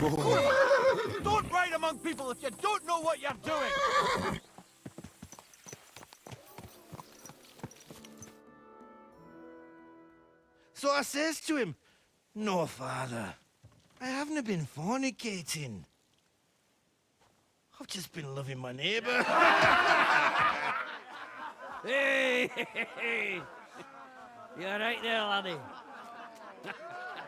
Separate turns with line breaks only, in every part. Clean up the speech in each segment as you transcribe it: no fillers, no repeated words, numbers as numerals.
Don't ride among people if you don't know what you're doing!
So I says to him, "No, father, I haven't been fornicating. I've just been loving my neighbour."
Hey! You alright there, laddie?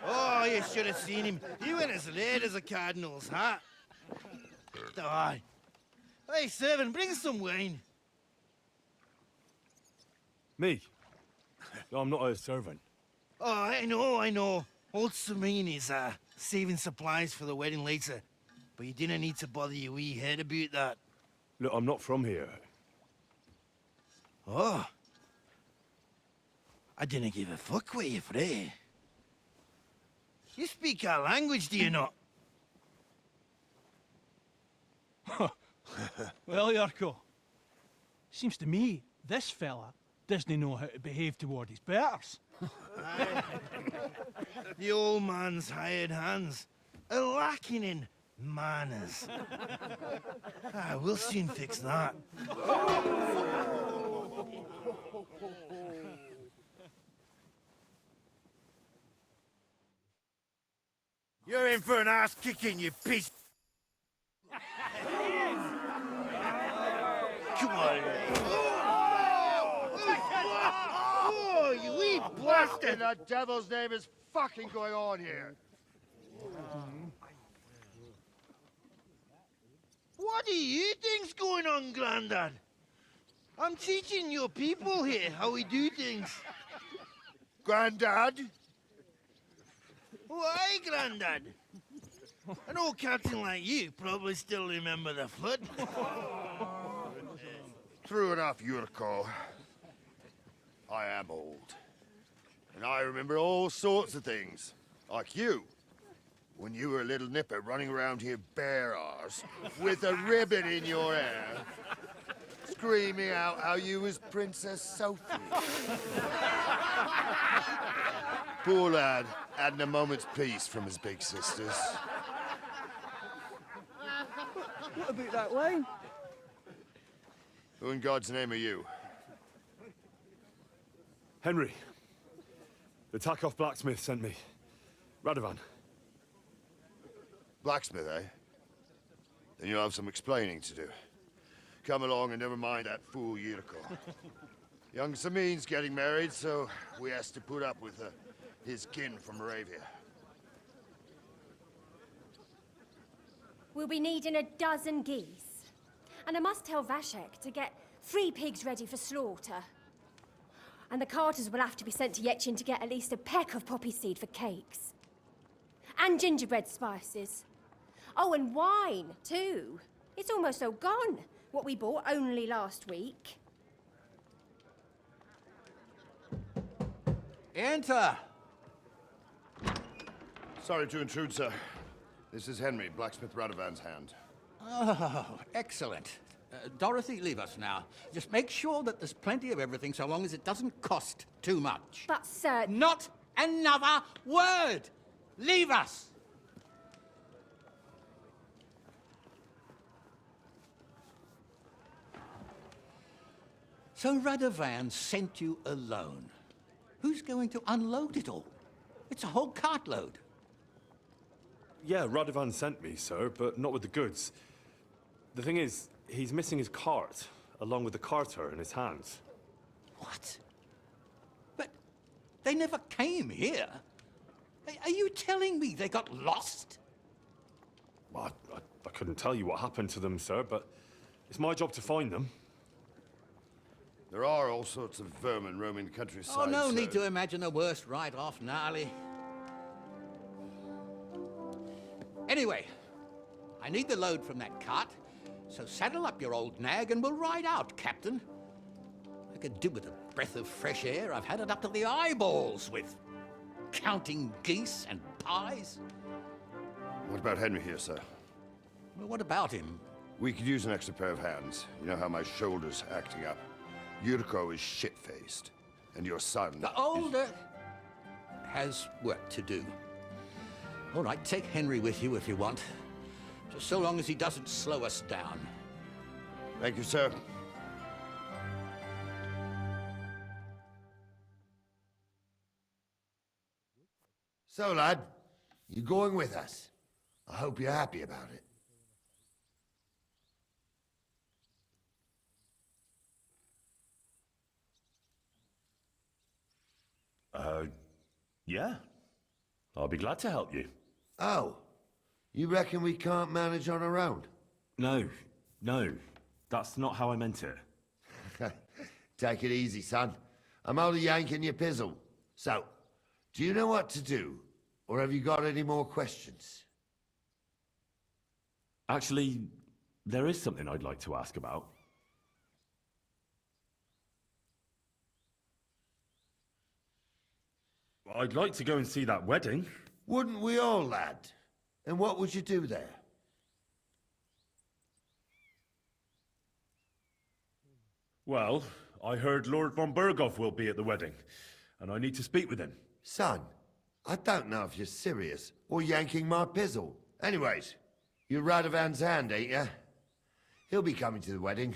Oh, you should have seen him. He went as red as a cardinal's hat. Aye. Hey, servant, bring some wine.
Me? No, I'm not a servant.
Oh, I know. Old Serene is saving supplies for the wedding later. But you didn't need to bother your wee head about that.
Look, I'm not from here.
Oh. I didn't give a fuck what you're frae. You speak our language, do you not?
Well, Yurko, seems to me this fella doesn't know how to behave toward his betters.
The old man's hired hands are lacking in manners. We'll soon fix that. You're in for an ass kicking, you piece. Come on. Oh, you wee
What in the devil's name is fucking going on here?
What do you think's going on, Grandad? I'm teaching your people here how we do things.
Grandad?
Why, Grandad? An old captain like you probably still remember the flood.
True enough, Yurko. I am old. And I remember all sorts of things. Like you. When you were a little nipper running around here bare arse, with a ribbon in your hair, screaming out how you was Princess Sophie. Poor lad, hadn't a moment's peace from his big sisters.
What about that wine?
Who in God's name are you?
Henry. The Takeoff blacksmith sent me. Radovan.
Blacksmith, eh? Then you'll have some explaining to do. Come along and never mind that fool Yurko. Young Samin's getting married, so we has to put up with his kin from Moravia.
We'll be needing a dozen geese. And I must tell Vashek to get 3 pigs ready for slaughter. And the carters will have to be sent to Yetchin to get at least a peck of poppy seed for cakes. And gingerbread spices. Oh, and wine, too. It's almost all gone, what we bought only last week.
Enter!
Sorry to intrude, sir. This is Henry, blacksmith Radovan's hand.
Oh, excellent. Dorothy, leave us now. Just make sure that there's plenty of everything so long as it doesn't cost too much.
But, sir...
Not another word! Leave us! So Radovan sent you alone. Who's going to unload it all? It's a whole cartload.
Yeah, Radovan sent me, sir, but not with the goods. The thing is, he's missing his cart, along with the carter in his hands.
What? But they never came here. Are you telling me they got lost?
Well, I couldn't tell you what happened to them, sir, but it's my job to find them.
There are all sorts of vermin roaming the countryside.
Oh, no
sir.
need to imagine the worst right off, gnarly. Anyway, I need the load from that cart, so saddle up your old nag and we'll ride out, Captain. I could do with a breath of fresh air. I've had it up to the eyeballs with counting geese and pies.
What about Henry here, sir?
Well, what about him?
We could use an extra pair of hands. You know how my shoulder's acting up. Yurko is shit-faced, and your son...
The older has work to do. All right, take Henry with you if you want. Just so long as he doesn't slow us down.
Thank you, sir. So, lad, you going with us? I hope you're happy about it.
Yeah. I'll be glad to help you.
Oh, you reckon we can't manage on our own?
No, no. That's not how I meant it.
Take it easy, son. I'm only yanking your pizzle. So, do you know what to do? Or have you got any more questions?
Actually, there is something I'd like to ask about. I'd like to go and see that wedding.
Wouldn't we all, lad? And what would you do there?
Well, I heard Lord von Burgov will be at the wedding, and I need to speak with him.
Son, I don't know if you're serious or yanking my pizzle. Anyways, you're Radovan's hand, ain't ya? He'll be coming to the wedding.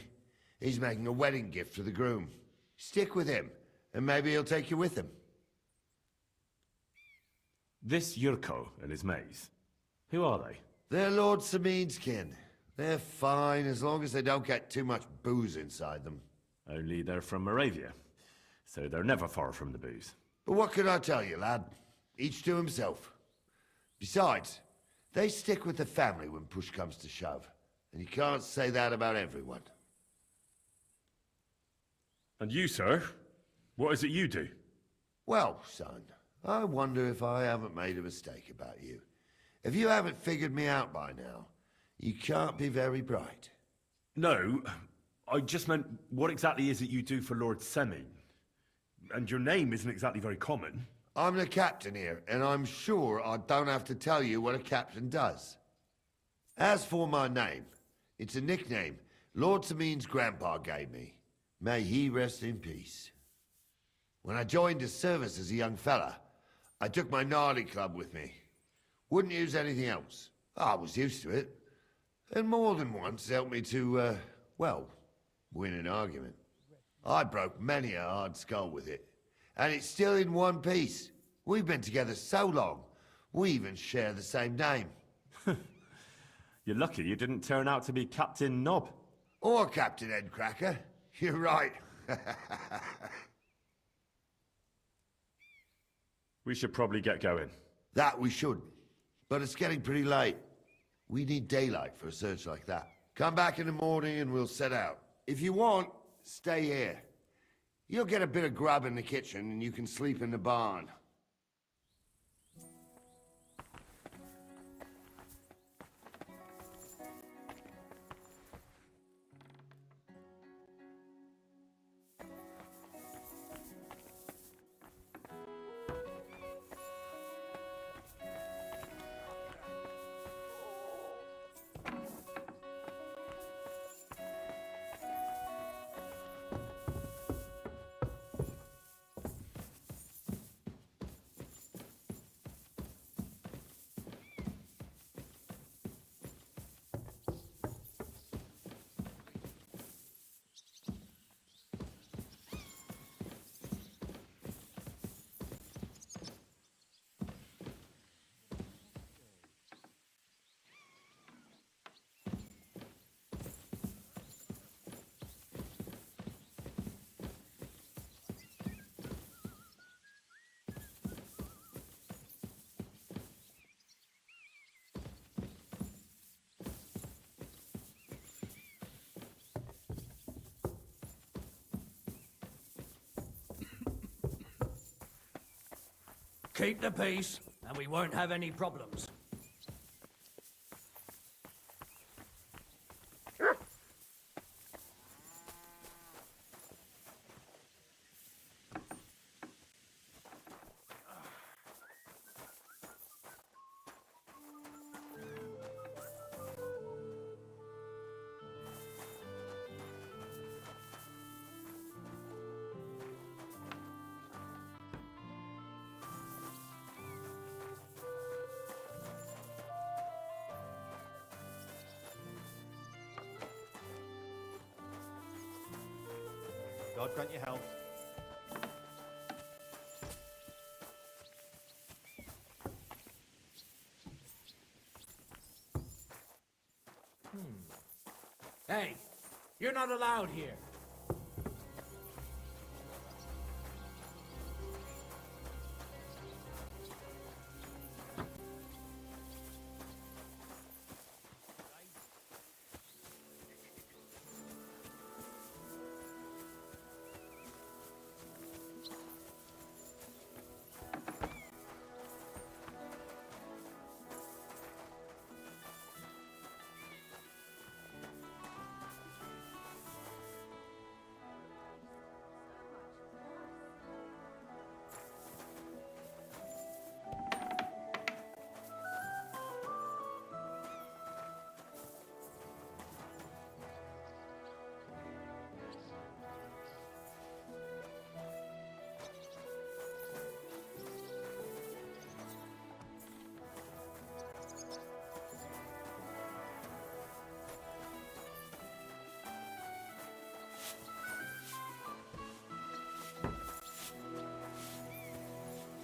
He's making a wedding gift for the groom. Stick with him, and maybe he'll take you with him.
This Yurko and his mates, who are they?
They're Lord Samin's kin. They're fine as long as they don't get too much booze inside them.
Only they're from Moravia, so they're never far from the booze.
But what can I tell you, lad? Each to himself. Besides, they stick with the family when push comes to shove. And you can't say that about everyone.
And you, sir? What is it you do?
Well, son, I wonder if I haven't made a mistake about you. If you haven't figured me out by now, you can't be very bright.
No, I just meant, what exactly is it you do for Lord Semin? And your name isn't exactly very common.
I'm the captain here, and I'm sure I don't have to tell you what a captain does. As for my name, it's a nickname Lord Samin's grandpa gave me. May he rest in peace. When I joined his service as a young fella, I took my gnarly club with me. Wouldn't use anything else. I was used to it. And more than once helped me to, well, win an argument. I broke many a hard skull with it. And it's still in one piece. We've been together so long, we even share the same name.
You're lucky you didn't turn out to be Captain Knob.
Or Captain Headcracker. You're right.
We should probably get going.
That we should. But it's getting pretty late. We need daylight for a search like that. Come back in the morning and we'll set out. If you want, stay here. You'll get a bit of grub in the kitchen and you can sleep in the barn.
Keep the peace, and we won't have any problems.
God grant you health.
Hey, you're not allowed here.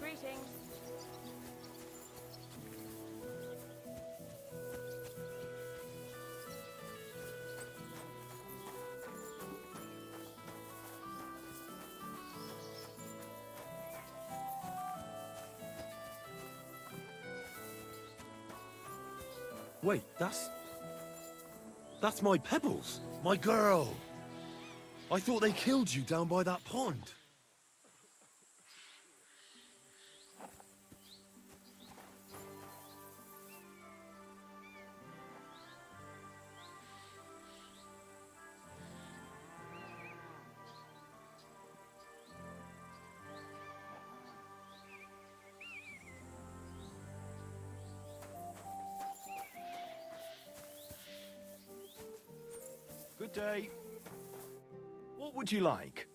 Greetings.
Wait, that's my Pebbles.
My girl!
I thought they killed you down by that pond.
Good day. What would you like?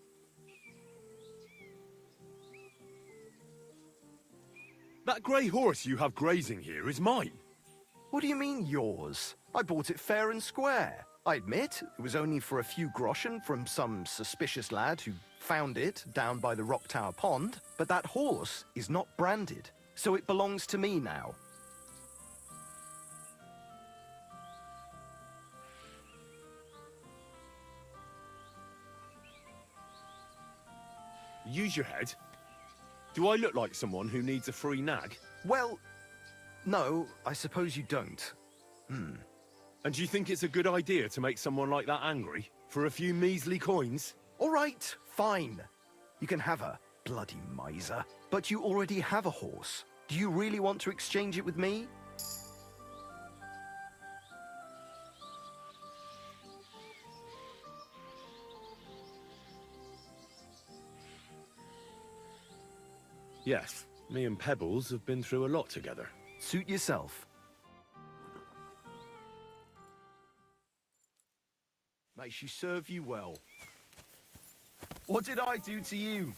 That grey horse you have grazing here is mine.
What do you mean, yours? I bought it fair and square. I admit, it was only for a few groschen from some suspicious lad who found it down by the Rock Tower Pond, but that horse is not branded, so it belongs to me now.
Use your head. Do I look like someone who needs a free nag?
Well, no, I suppose you don't.
And do you think it's a good idea to make someone like that angry? For a few measly coins?
All right, fine. You can have her, bloody miser. But you already have a horse. Do you really want to exchange it with me?
Yes, me and Pebbles have been through a lot together.
Suit yourself. May she serve you well. What did I do to you?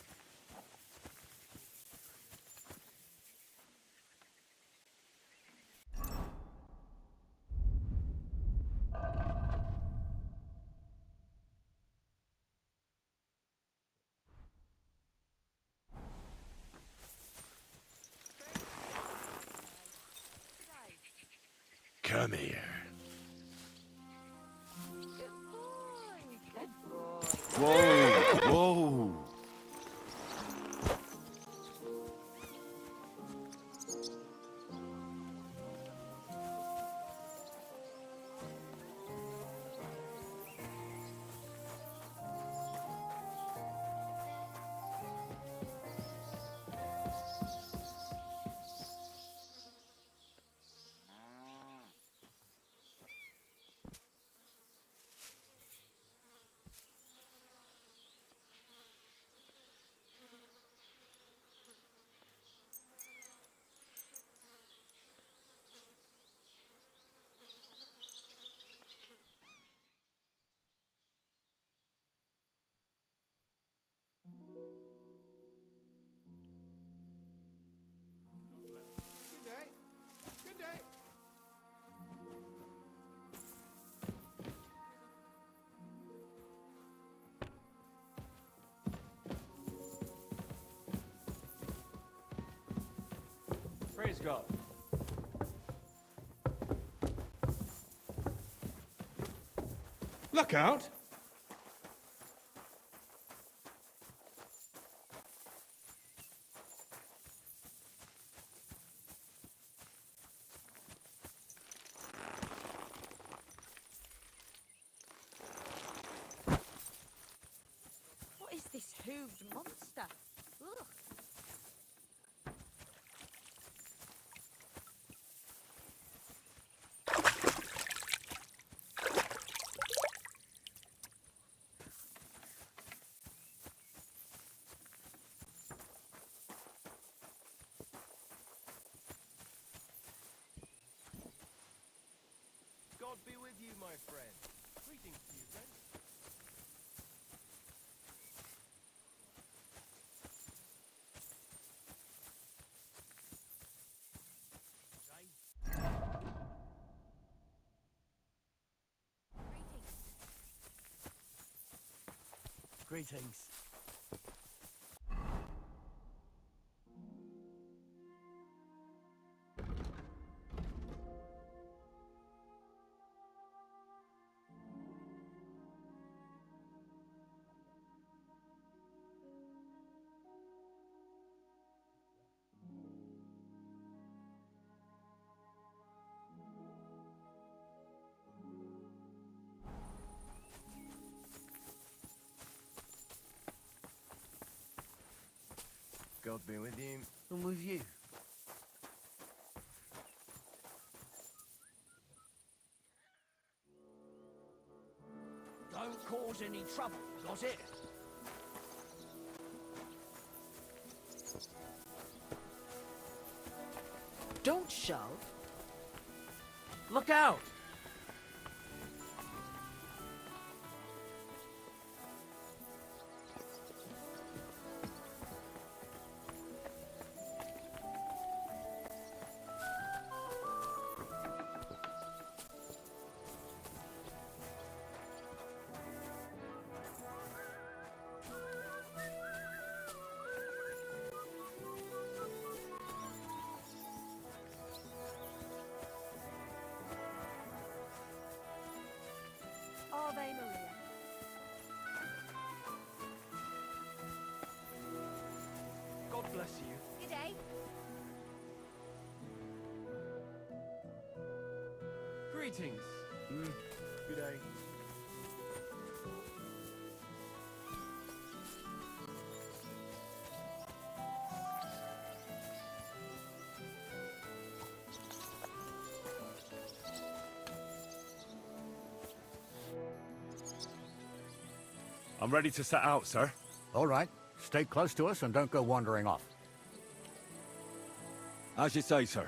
Come here. Whoa, whoa.
Praise God.
Look out!
What is this hooved monster? Ugh.
God be with you, my friend. Greetings to you, friend.
Greetings.
God be with you. And with you.
Don't cause any trouble, does it?
Don't shove. Look out!
Ave Maria.
God bless you.
Good day.
Greetings. Good day.
I'm ready to set out, sir.
All right. Stay close to us and don't go wandering off.
As you say, sir.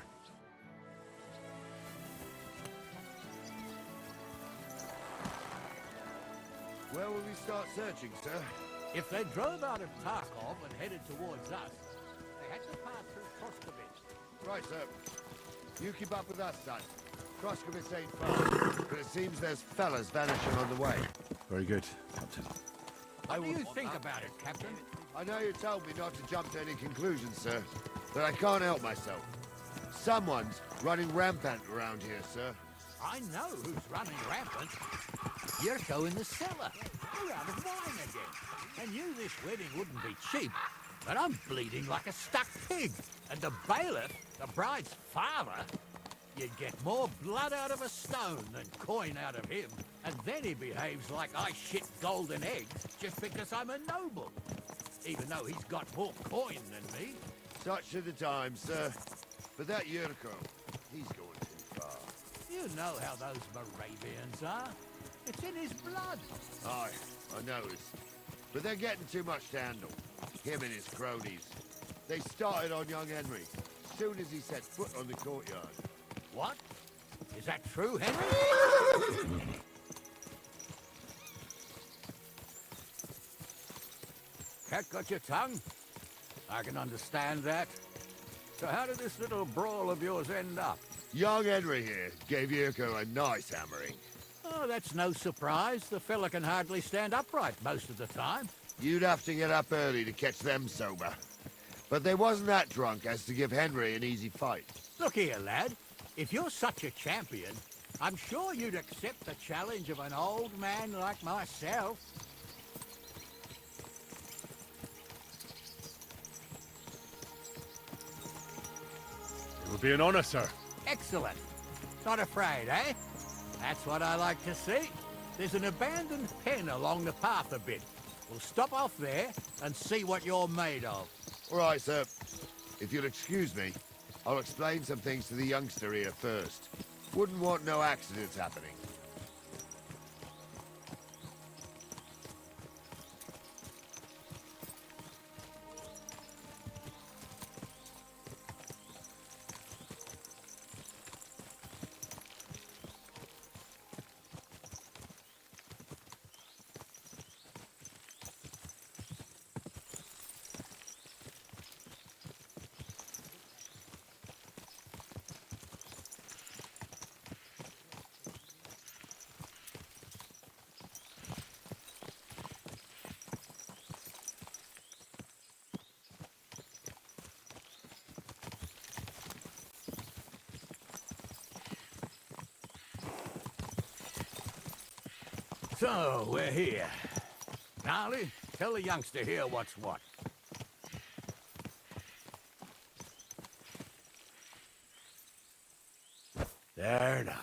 Where will we start searching, sir?
If they drove out of Tarkov and headed towards us, they had to pass through Proskovich.
Right, sir. You keep up with us, son. Proskovich ain't far, but it seems there's fellas vanishing on the way.
Very good, Captain.
What do you think about it, Captain?
I know you told me not to jump to any conclusions, sir, but I can't help myself. Someone's running rampant around here, sir.
I know who's running rampant. Yurko in the cellar. We're out of wine again. I knew this wedding wouldn't be cheap, but I'm bleeding like a stuck pig. And the bailiff, the bride's father, you'd get more blood out of a stone than coin out of him. And then he behaves like I shit golden eggs just because I'm a noble. Even though he's got more coin than me.
Such are the times, sir. But that Yurko, he's going too far.
You know how those Moravians are. It's in his blood.
Aye, I noticed. But they're getting too much to handle. Him and his cronies. They started on young Henry, soon as he set foot on the courtyard.
What? Is that true, Henry? Cat got your tongue? I can understand that. So how did this little brawl of yours end up?
Young Henry here gave Yurko a nice hammering.
Oh, that's no surprise. The fella can hardly stand upright most of the time.
You'd have to get up early to catch them sober. But they wasn't that drunk as to give Henry an easy fight.
Look here, lad. If you're such a champion, I'm sure you'd accept the challenge of an old man like myself.
It would be an honor, sir.
Excellent. Not afraid, eh? That's what I like to see. There's an abandoned pen along the path a bit. We'll stop off there and see what you're made of.
All right, sir. If you'll excuse me, I'll explain some things to the youngster here first. Wouldn't want no accidents happening.
So, we're here. Gnarly, tell the youngster here what's what. There now.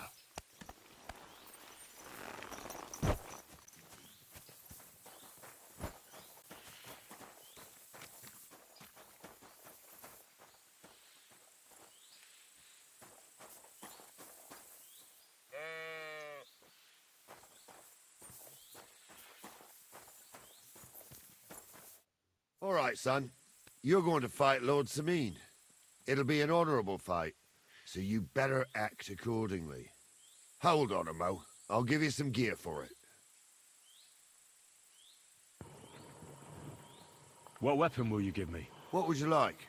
All right, son. You're going to fight Lord Sameen. It'll be an honorable fight, so you better act accordingly. Hold on, Mo. I'll give you some gear for it.
What weapon will you give me?
What would you like?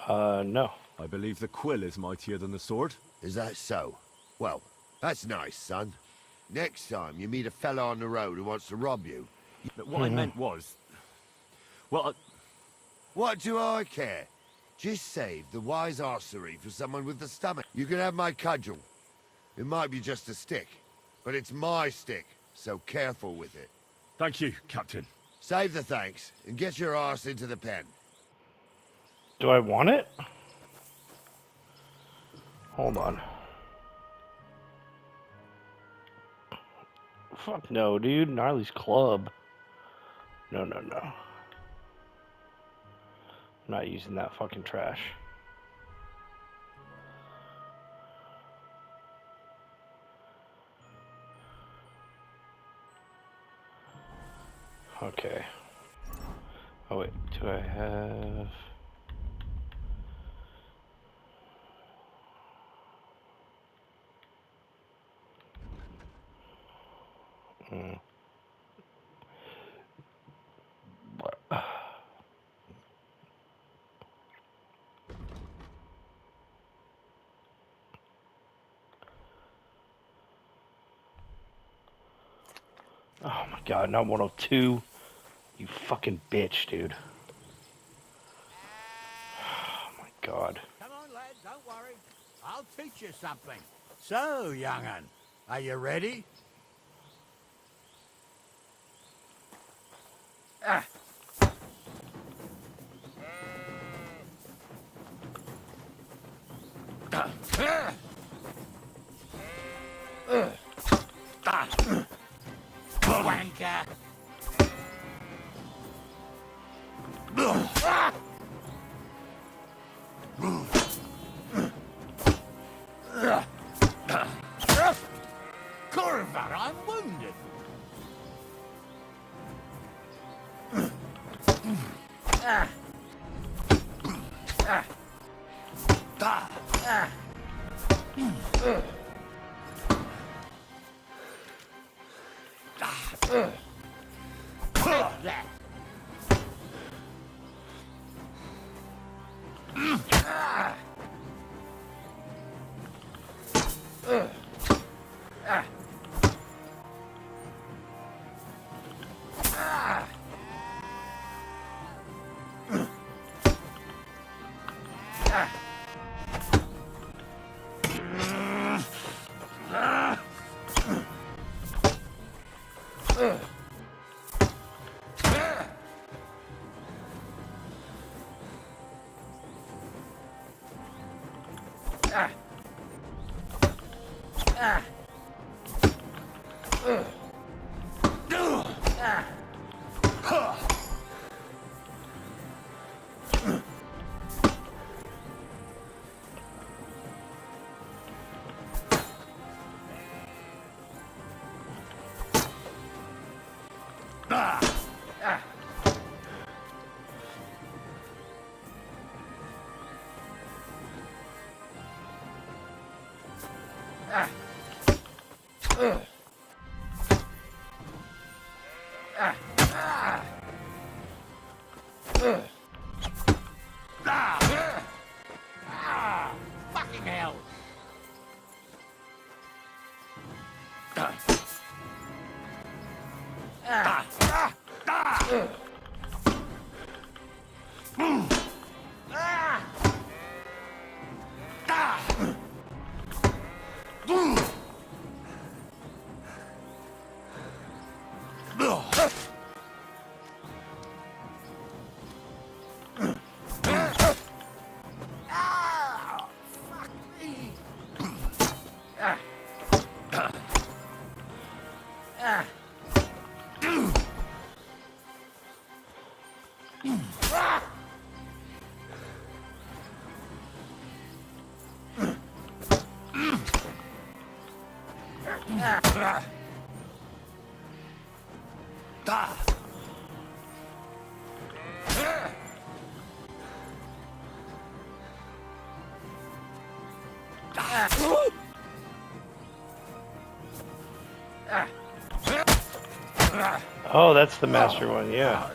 No.
I believe the quill is mightier than the sword.
Is that so? Well, that's nice, son. Next time you meet a fella on the road who wants to rob you...
What I meant was... Well,
What do I care? Just save the wise arsery for someone with the stomach. You can have my cudgel. It might be just a stick, but it's my stick, so careful with it.
Thank you, Captain.
Save the thanks, and get your arse into the pen.
Do I want it? Hold on. Fuck no, dude. Gnarly's club. No. I'm not using that fucking trash. Okay. Oh wait, do I have... Oh my god, not 102. You fucking bitch, dude. Oh my god.
Come on, lad, don't worry. I'll teach you something. So, young'un, are you ready? Wanker! Corver, I'm wounded. That. Fucking hell!
Oh, that's the master one, yeah.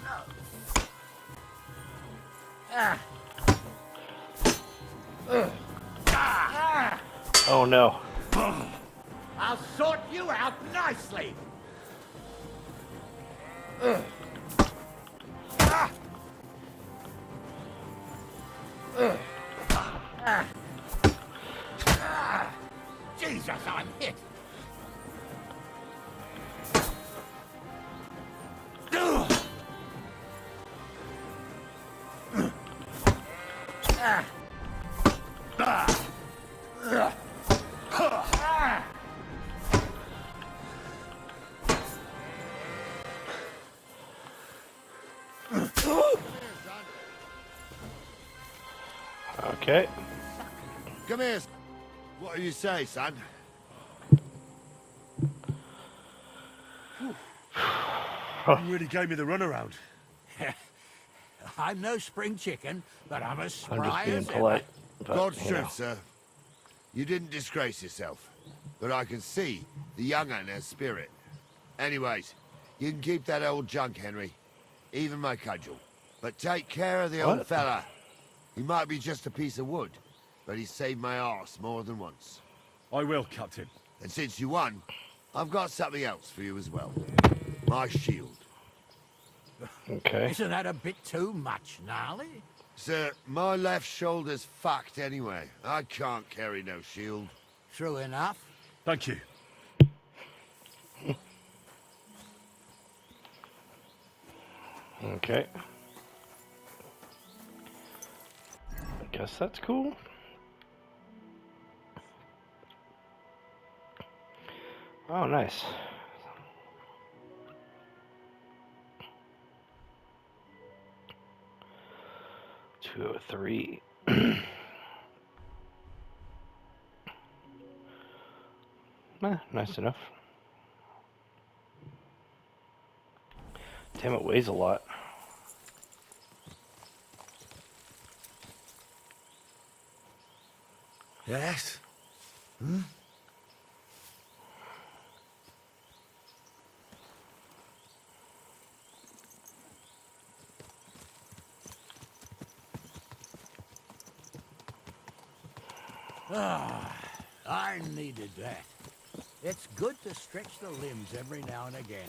Oh no.
I'll sort you out nicely. Jesus, I'm hit.
Okay.
Come here. What do you say, son?
You really gave me the runaround.
I'm no spring chicken, but I'm as
I'm just
spry
being
as
polite. But,
God's
you know.
truth, sir. You didn't disgrace yourself, but I can see the young un has spirit. Anyways, you can keep that old junk, Henry. Even my cudgel. But take care of the old
What?
fella. He might be just a piece of wood, but he saved my arse more than once.
I will, Captain.
And since you won, I've got something else for you as well. My shield.
Okay.
Isn't that a bit too much, Gnarly?
Sir, my left shoulder's fucked anyway. I can't carry no shield.
True enough.
Thank you.
Okay. I guess that's cool. Oh, nice. $203. Nice enough. Damn, it weighs a lot.
Yes? Hmm?
Ah, I needed that. It's good to stretch the limbs every now and again.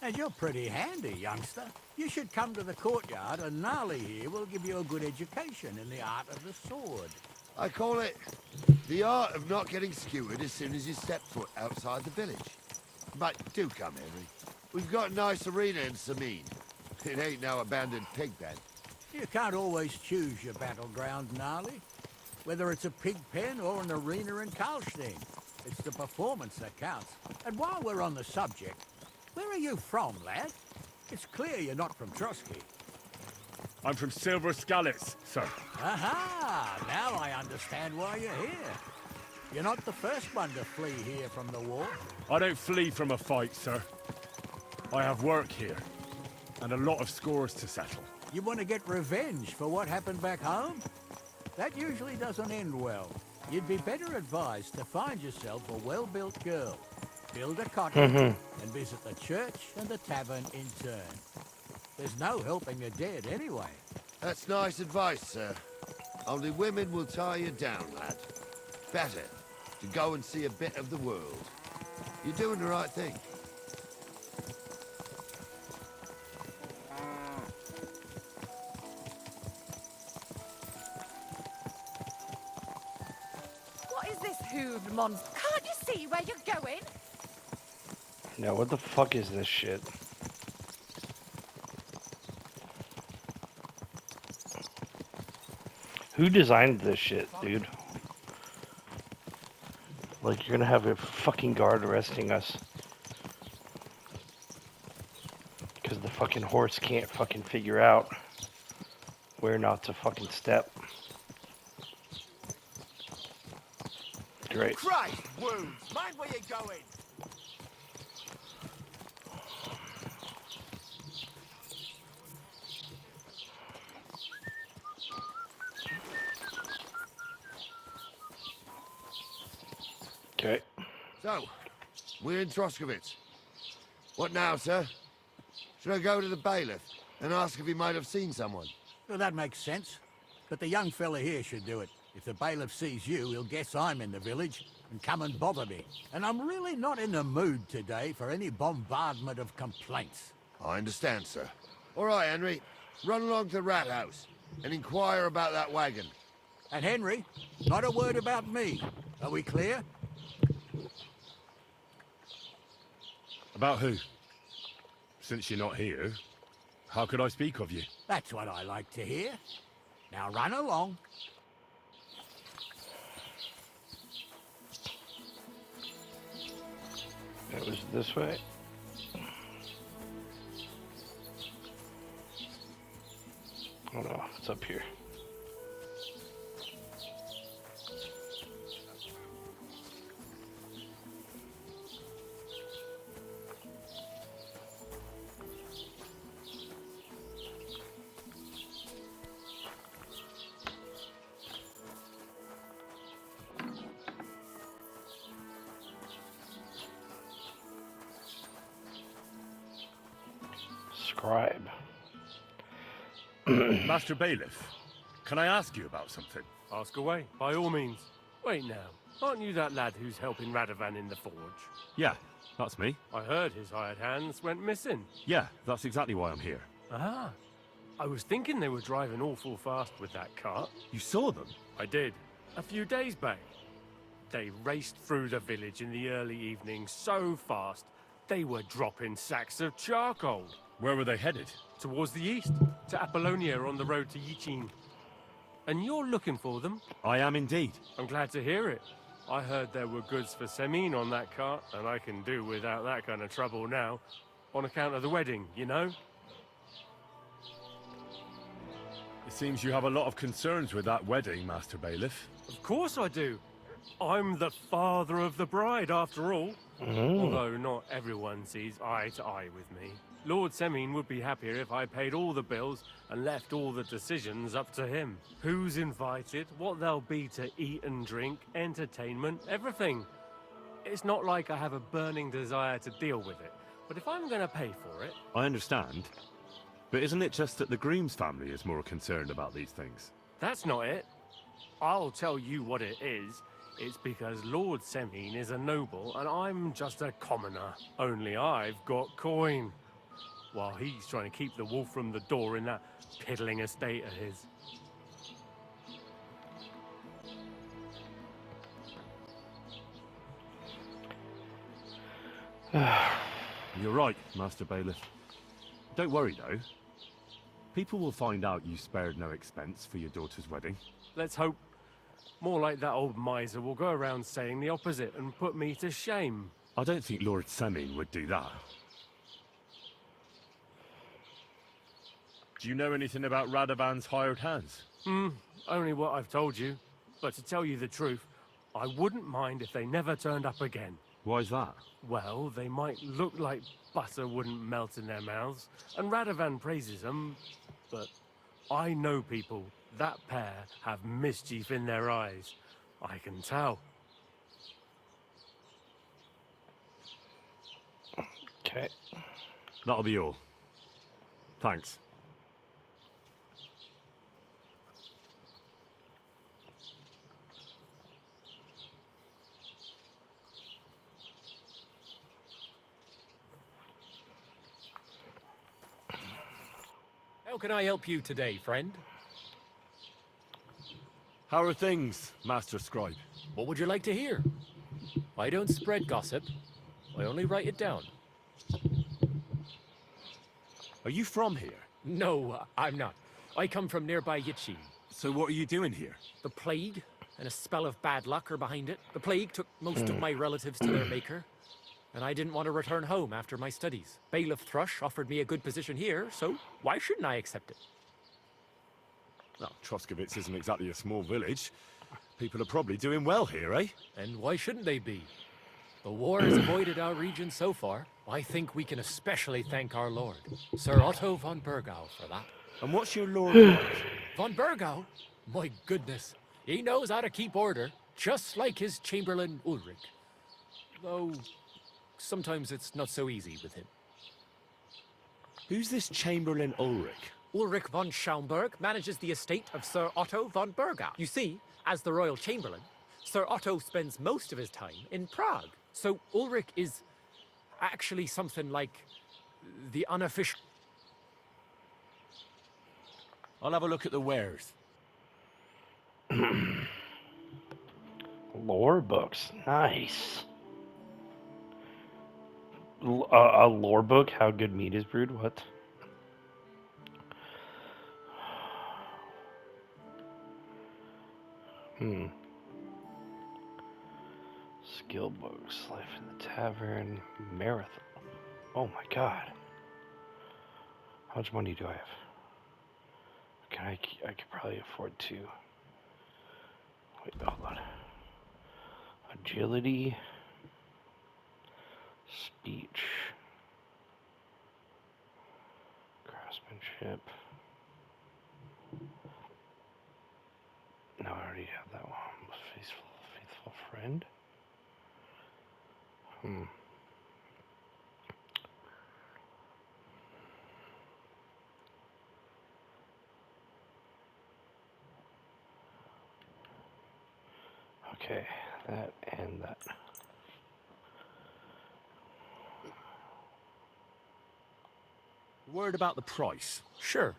And you're pretty handy, youngster. You should come to the courtyard, and Gnarly here will give you a good education in the art of the sword.
I call it the art of not getting skewered as soon as you step foot outside the village. But do come, Henry. We've got a nice arena in Sameen. It ain't no abandoned pig then.
You can't always choose your battleground, Gnarly. Whether it's a pig pen or an arena in Karlstein, it's the performance that counts. And while we're on the subject, where are you from, lad? It's clear you're not from Trotsky.
I'm from Silver Skalitz, sir.
Aha! Now I understand why you're here. You're not the first one to flee here from the war.
I don't flee from a fight, sir. I have work here, and a lot of scores to settle.
You want to get revenge for what happened back home? That usually doesn't end well. You'd be better advised to find yourself a well-built girl, build a cottage, and visit the church and the tavern in turn. There's no helping the dead anyway.
That's nice advice, sir. Only women will tie you down, lad. Better to go and see a bit of the world. You're doing the right thing.
What is this hooved monster? Can't you see where you're going?
Now, what the fuck is this shit? Who designed this shit, dude? Like, you're gonna have a fucking guard arresting us. Because the fucking horse can't fucking figure out where not to fucking step. Great.
Christ, wounds! Mind where you're going!
Okay.
So, we're in Troskowitz. What now, sir? Should I go to the bailiff and ask if he might have seen someone?
Well, that makes sense. But the young fella here should do it. If the bailiff sees you, he'll guess I'm in the village and come and bother me. And I'm really not in the mood today for any bombardment of complaints.
I understand, sir. All right, Henry. Run along to the rat house and inquire about that wagon.
And Henry, not a word about me. Are we clear?
About who? Since you're not here, how could I speak of you?
That's what I like to hear. Now run along.
It was this way. Oh no, it's up here. Scribe.
Master Bailiff, can I ask you about something?
Ask away, by all means. Wait now, aren't you that lad who's helping Radovan in the forge?
Yeah, that's me.
I heard his hired hands went missing.
Yeah, that's exactly why I'm here.
Ah, I was thinking they were driving awful fast with that cart.
You saw them?
I did, a few days back. They raced through the village in the early evening so fast, they were dropping sacks of charcoal.
Where were they headed?
Towards the east, to Apollonia on the road to Yichin. And you're looking for them?
I am indeed.
I'm glad to hear it. I heard there were goods for Semin on that cart, and I can do without that kind of trouble now. On account of the wedding, you know?
It seems you have a lot of concerns with that wedding, Master Bailiff.
Of course I do. I'm the father of the bride, after all. Although not everyone sees eye to eye with me. Lord Semin would be happier if I paid all the bills and left all the decisions up to him. Who's invited, what there'll be to eat and drink, entertainment, everything. It's not like I have a burning desire to deal with it, but if I'm going to pay for it...
I understand. But isn't it just that the groom's family is more concerned about these things?
That's not it. I'll tell you what it is. It's because Lord Semin is a noble and I'm just a commoner. Only I've got coin. While he's trying to keep the wolf from the door in that piddling estate of his.
You're right, Master Bailiff. Don't worry, though. People will find out you spared no expense for your daughter's wedding.
Let's hope. More like that old miser will go around saying the opposite and put me to shame.
I don't think Lord Semin would do that. Do you know anything about Radovan's hired hands?
Only what I've told you. But to tell you the truth, I wouldn't mind if they never turned up again.
Why's that?
Well, they might look like butter wouldn't melt in their mouths, and Radovan praises them, but I know people. That pair have mischief in their eyes. I can tell.
Okay.
That'll be all. Thanks.
How can I help you today, friend?
How are things, Master Scribe?
What would you like to hear? I don't spread gossip. I only write it down.
Are you from here?
No, I'm not. I come from nearby Yitchin.
So what are you doing here?
The plague and a spell of bad luck are behind it. The plague took most of my relatives to their maker, and I didn't want to return home after my studies. Bailiff Thrush offered me a good position here, so why shouldn't I accept it?
Well, Troskovitz isn't exactly a small village. People are probably doing well here, eh?
And why shouldn't they be? The war has avoided our region so far. I think we can especially thank our lord, Sir Otto von Burgau, for that.
And what's your lord like?
Von Burgau? My goodness. He knows how to keep order, just like his Chamberlain Ulrich. Though, sometimes it's not so easy with him.
Who's this Chamberlain Ulrich?
Ulrich von Schaumburg manages the estate of Sir Otto von Burgau. You see, as the royal chamberlain, Sir Otto spends most of his time in Prague. So Ulrich is actually something like the unofficial...
I'll have a look at the wares.
Lore books. Nice. A lore book? How good meat is brewed? What? Skill books. Life in the Tavern. Marathon. Oh my god. How much money do I have? I could probably afford to. Wait, hold on. Agility. Speech. Craftsmanship. No, I already have that one. Faithful friend. Okay, that and that.
Word about the price.
Sure.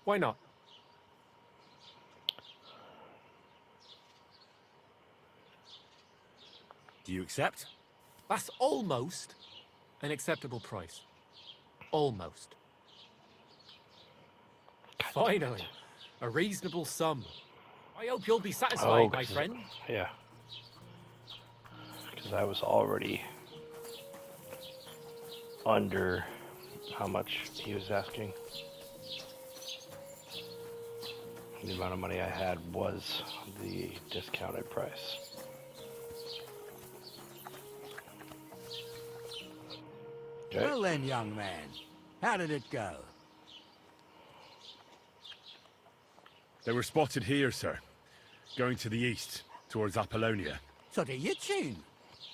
Why not?
Do you accept?
That's almost an acceptable price. Almost. Finally, a reasonable sum. I hope you'll be satisfied, my friend.
Yeah. Because I was already under how much he was asking. The amount of money I had was the discounted price. Okay.
Well then, young man, how did it go?
They were spotted here, sir. Going to the east, towards Apollonia.
So to Yitchin?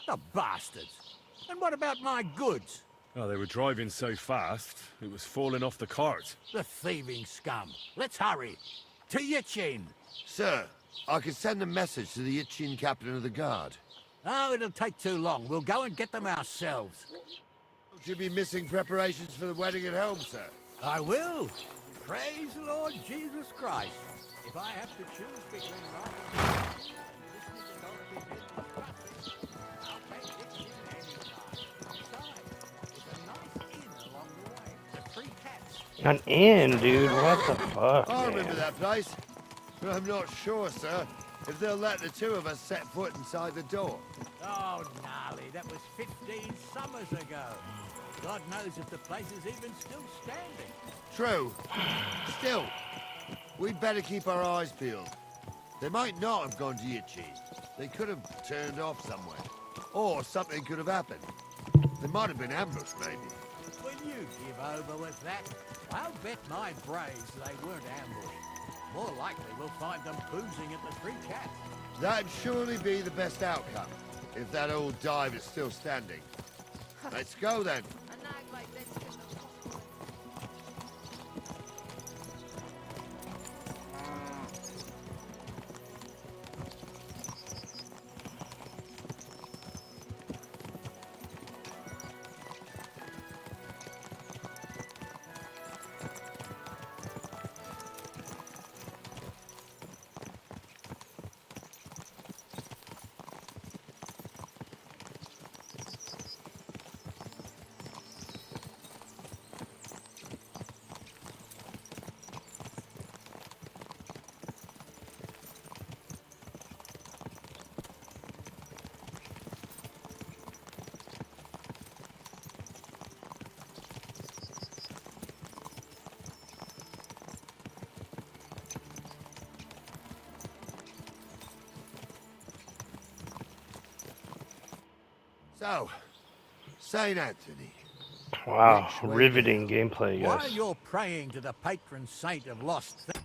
The bastards. And what about my goods?
Oh, they were driving so fast, it was falling off the cart.
The thieving scum. Let's hurry. To Yitchin.
Sir, I can send a message to the Yitchin captain of the guard.
Oh, it'll take too long. We'll go and get them ourselves.
Should be missing preparations for the wedding at home, sir.
I will. Praise the Lord Jesus Christ. If I have to choose between life I'll take Yitchin any time. Besides, it's a nice inn along the way. The free cats.
An inn, dude. What the fuck?
I
man?
remember that place, but I'm not sure, sir. if they'll let the two of us set foot inside the door.
Oh, gnarly, that was 15 summers ago. God knows if the place is even still standing.
True. Still, we'd better keep our eyes peeled. They might not have gone to Yitchy. They could have turned off somewhere. Or something could have happened. They might have been ambushed, maybe.
Will you give over with that? I'll bet my braves they weren't ambushed. More likely we'll find them boozing at the Three Cats.
That'd surely be the best outcome, if that old dive is still standing. Let's go, then.
A night like this couldn't have possibly...
So, St. Anthony.
Wow, riveting gameplay,
While
guys.
you're praying to the patron saint of lost things,